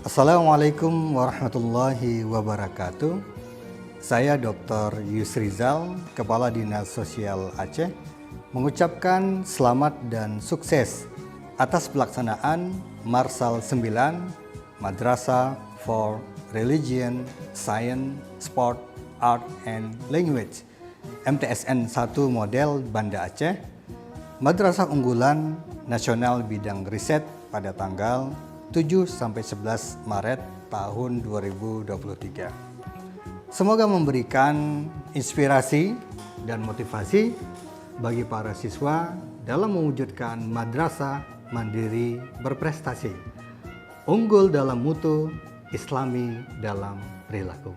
Assalamualaikum warahmatullahi wabarakatuh. Saya Dr. Yusrizal, Kepala Dinas Sosial Aceh, mengucapkan selamat dan sukses atas pelaksanaan Marsal 9 Madrasah for Religion, Science, Sport, Art, and Language MTSN 1 model Banda Aceh, Madrasah Unggulan Nasional Bidang Riset pada tanggal 7-11 Maret tahun 2023. Semoga memberikan inspirasi dan motivasi bagi para siswa dalam mewujudkan madrasah mandiri berprestasi, unggul dalam mutu, islami dalam perilaku.